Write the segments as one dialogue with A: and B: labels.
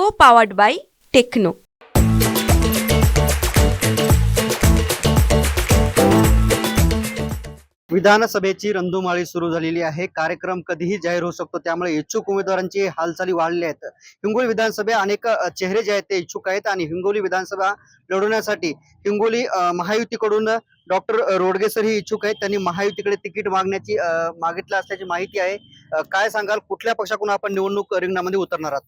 A: Co-powered by Techno.
B: विधानसभेची रणधुमाळी सुरू झालेली आहे. कार्यक्रम कधीही जाहीर होऊ शकतो, त्यामुळे इच्छुक उमेदवारांची हालचाली वाढल्या आहेत. हिंगोली विधानसभे अनेक चेहरे जे आहेत ते इच्छुक आहेत आणि हिंगोली विधानसभा लढवण्यासाठी हिंगोली महायुतीकडून डॉक्टर रोडगे सर ही इच्छुक आहेत. त्यांनी महायुतीकडे तिकीट मागितलं असल्याची माहिती आहे. काय सांगाल, कुठल्या पक्षाकडून आपण निवडणूक रिंगणामध्ये उतरणार आहात?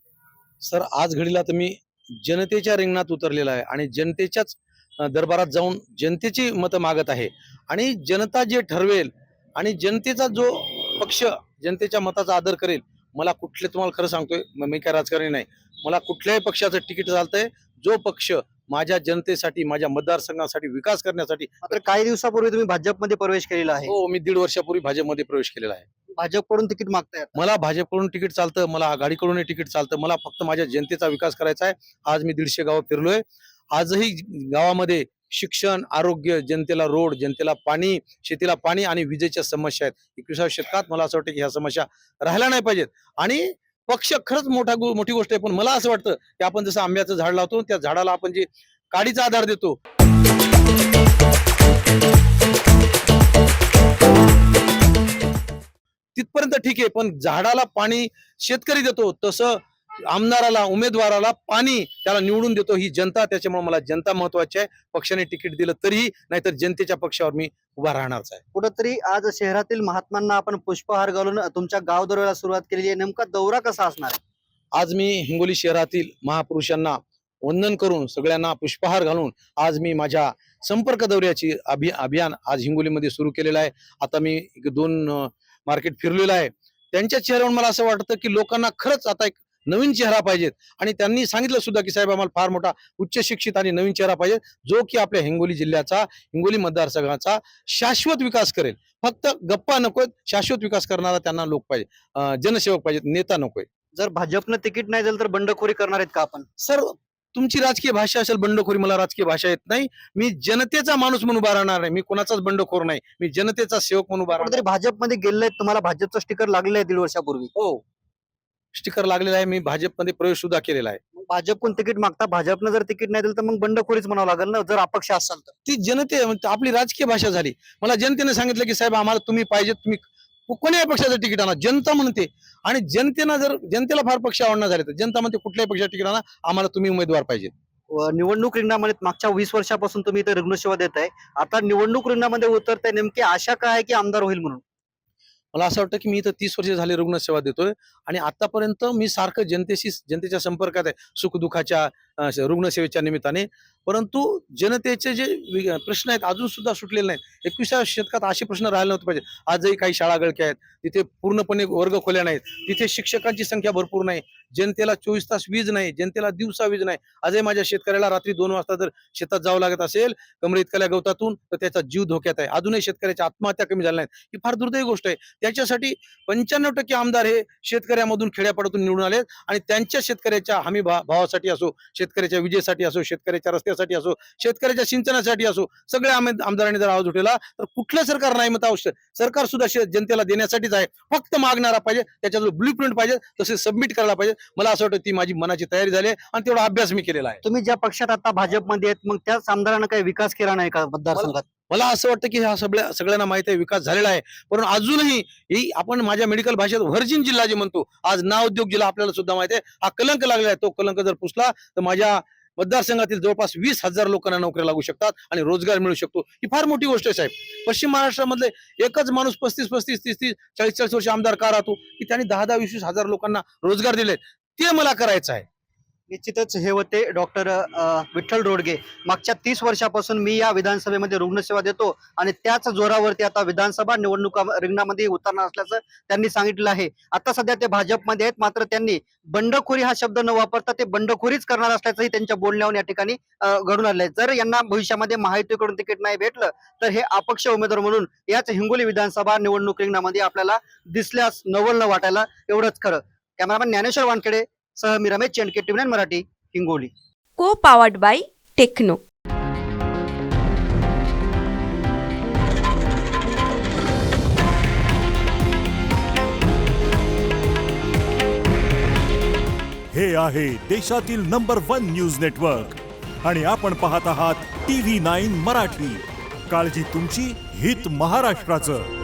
C: सर, आज घडीला तर मी जनतेच्या रिंगणात उतरलेला आहे आणि जनतेच्याच दरबारात जाऊन जनतेची मतं मागत आहे. आणि जनता जे ठरवेल आणि जनतेचा जो पक्ष जनतेच्या मताचा आदर करेल, मला तुम्हाला खरं सांगतोय, मी काय राजकारणी नाही, मला कुठल्याही पक्षाचं तिकीट चालतंय. जो पक्ष माझ्या जनतेसाठी, माझ्या मतदारसंघासाठी विकास करण्यासाठी.
B: मात्र काही दिवसापूर्वी तुम्ही भाजपमध्ये प्रवेश केलेला आहे.
C: हो, मी 1.5 वर्षापूर्वी भाजपमध्ये प्रवेश केलेला आहे.
B: भाजपकडून तिकीट मागतायत?
C: मला भाजपकडून तिकीट चालतं, मला आघाडीकडून तिकीट चालतं. मला फक्त माझ्या जनतेचा विकास करायचा आहे. आज मी 150 गावं फिरलोय. आजही गावामध्ये शिक्षण, आरोग्य, जनतेला रोड, जनतेला पाणी, शेतीला पाणी आणि विजेच्या समस्या आहेत. 21व्या शतकात मला असं वाटतं की ह्या समस्या राहिल्या नाही पाहिजेत. आणि पक्ष खरंच मोठी गोष्ट आहे, पण मला असं वाटतं की आपण जसं आंब्याचं झाड लावतो, त्या झाडाला आपण जे काडीचा आधार देतो, तिथपर्यंत ठीक आहे, पण झाडाला पाणी शेतकरी देतो, तसं आमदाराला, उमेदवाराला पाणी त्याला निवडून देतो ही जनता. त्याच्यामुळे मला जनता महत्वाची आहे. पक्षाने तिकीट दिलं तरीही, नाहीतर जनतेच्या पक्षावर मी उभा राहणारच आहे.
B: कुठंतरी आज शहरातील महात्मांना आपण पुष्पहार घालून तुमच्या गाव दौऱ्याला सुरुवात केलेली आहे. नेमका दौरा कसा असणार आहे?
C: आज मी हिंगोली शहरातील महापुरुषांना वंदन करून, सगळ्यांना पुष्पहार घालून आज मी माझ्या संपर्क दौऱ्याची अभियान आज हिंगोलीमध्ये सुरू केलेलं आहे. आता मी 2 मार्केट फिरलेलं आहे. त्यांच्या चेहऱ्यावर मला असं वाटतं की लोकांना खरंच आता एक नवीन चेहरा पाहिजेत. आणि त्यांनी सांगितलं सुद्धा की साहेब, आम्हाला फार मोठा उच्च शिक्षित आणि नवीन चेहरा पाहिजे, जो की आपल्या हिंगोली जिल्ह्याचा, हिंगोली मतदारसंघाचा शाश्वत विकास करेल. फक्त गप्पा नकोय, शाश्वत विकास करणारा त्यांना लोक पाहिजे, जनसेवक पाहिजेत, नेता नकोय.
B: जर भाजपनं तिकीट नाही दिलं तर बंडखोरी करणार आहेत का आपण?
C: सर, तुमची राजकीय भाषा असेल बंडखोरी, मला राजकीय भाषा येत नाही. मी जनतेचा माणूस म्हणून उभा राहणार नाही. मी कोणाचाच बंडखोर नाही. मी जनतेचा सेवक म्हणून उभा राहणार.
B: कुठेतरी भाजपमध्ये गेलेले आहेत, तुम्हाला भाजपचं स्टिकर लागलेलं आहे 1.5 वर्षापूर्वी.
C: हो, स्टिकर लागलेला आहे. मी भाजपमध्ये प्रवेश सुद्धा केलेला आहे.
B: मग भाजपकडून तिकीट मागता, भाजपनं जर तिकीट नाही दिलं तर मग बंडखोरीच म्हणावं लागेल ना, जर अपक्ष असाल तर.
C: ती आपली राजकीय भाषा झाली. मला जनतेने सांगितलं की साहेब, आम्हाला तुम्ही पाहिजे, तुम्ही कोणत्याही पक्षाचं तिकीट आणा. जनता म्हणते, आणि जनतेला फार पक्ष आवडणार झाले तर जनता म्हणते कुठल्याही पक्षाचं तिकीट आणा, आम्हाला तुम्ही उमेदवार पाहिजे.
B: निवडणूक रिंगणामध्ये मागच्या 20 वर्षापासून तुम्ही इथे रुग्णसेवा देत आहे. आता निवडणूक रिंगणामध्ये उतरताय, नेमकी आशा काय आहे की आमदार होईल म्हणून?
C: मला असं वाटतं की मी इथं 30 वर्ष झाले रुग्णसेवा देतोय आणि आतापर्यंत मी सारखं जनतेच्या संपर्कात आहे, सुखदुःखाच्या रुग्णसेवेच्या निमित्ताने. परंतु जनतेचे जे प्रश्न आहेत अजून सुद्धा सुटलेले नाहीत. 21व्या शतकात असे प्रश्न राहिले नव्हते पाहिजे. आजही काही शाळा गळक्या आहेत, तिथे पूर्णपणे वर्ग खोल्या नाहीत, तिथे शिक्षकांची संख्या भरपूर नाही, जनतेला 24 तास वीज नाही, जनतेला दिवसा वीज नाही. आजही माझ्या शेतकऱ्याला रात्री 2 वाजता जर शेतात जावं लागत असेल कमरे इतक्या गवतातून, तर त्याचा जीव धोक्यात आहे. अजूनही शेतकऱ्याच्या आत्महत्या कमी झाल्या नाहीत. ही फार दुर्दैवी गोष्ट आहे. त्याच्यासाठी 95% आमदार हे शेतकऱ्यामधून, खेड्यापाड्यातून निवडून आलेत आणि त्यांच्या शेतकऱ्याच्या हमी भावासाठी असो, शेतकऱ्याच्या विजेसाठी असो, शेतकऱ्याच्या रस्त्यासाठी असो, शेतकऱ्याच्या सिंचनासाठी असो, सगळ्या आमदारांनी जर आवाज उठवला तर कुठलं सरकार नाही मत आवश्यक. सरकार सुद्धा जनतेला देण्यासाठीच आहे. फक्त मागणारा पाहिजे, त्याच्यात ब्लू प्रिंट पाहिजे, तसे सबमिट करायला पाहिजे. मला असं वाटतं ती माझी मनाची तयारी झाली आणि तेवढा अभ्यास मी केलेला आहे.
B: तुम्ही ज्या पक्षात आता भाजपमध्ये आहेत, मग त्याच आमदारांना काही विकास केला नाही का मतदारसंघात?
C: मला असं वाटतं की ह्या सगळ्यांना माहिती आहे विकास झालेला आहे, पण अजूनही आपण माझ्या मेडिकल भाषेत व्हर्जिन जिल्हा जे म्हणतो, आज नाउद्योग जिल्हा आपल्याला सुद्धा माहिती आहे. हा कलंक लागलेला आहे. तो कलंक जर पुसला तर माझ्या मतदारसंघातील जवळपास 20,000 लोकांना नोकऱ्या लागू शकतात आणि रोजगार मिळू शकतो. ही फार मोठी गोष्ट आहे साहेब. पश्चिम महाराष्ट्रामधले एकच माणूस 35, 30, 40 वर्ष आमदार का राहतो की त्यांनी 10, 20 हजार लोकांना रोजगार दिले. ते मला करायचं आहे.
B: निश्चितच हे होते डॉक्टर विठ्ठल रोडगे. मागच्या 30 वर्षापासून मी या विधानसभेमध्ये रुग्णसेवा देतो आणि त्याच जोरावरती आता विधानसभा निवडणुका रिंगणामध्ये उतरणार असल्याचं त्यांनी सांगितलं आहे. आता सध्या ते भाजपमध्ये आहेत, मात्र त्यांनी बंडखोरी हा शब्द न वापरता ते बंडखोरीच करणार असल्याचंही त्यांच्या बोलण्यावरून या ठिकाणी घडून आलंय. जर यांना भविष्यामध्ये महायुतीकडून तिकीट नाही भेटलं तर हे अपक्ष उमेदवार म्हणून याच हिंगोली विधानसभा निवडणूक रिंगणामध्ये आपल्याला दिसल्यास नवल न वाटायला एवढंच खरं. कॅमेरामॅन ज्ञानेश्वर वानखेडे सह मी Ramesh Chendke, TV9 Marathi, Hingoli.
A: Co-powered by Techno.
D: हे आहे देशातील नंबर 1 न्यूज नेटवर्क आणि आपण पाहत आहात TV9 मराठी. काळजी तुमची, हित महाराष्ट्राचं.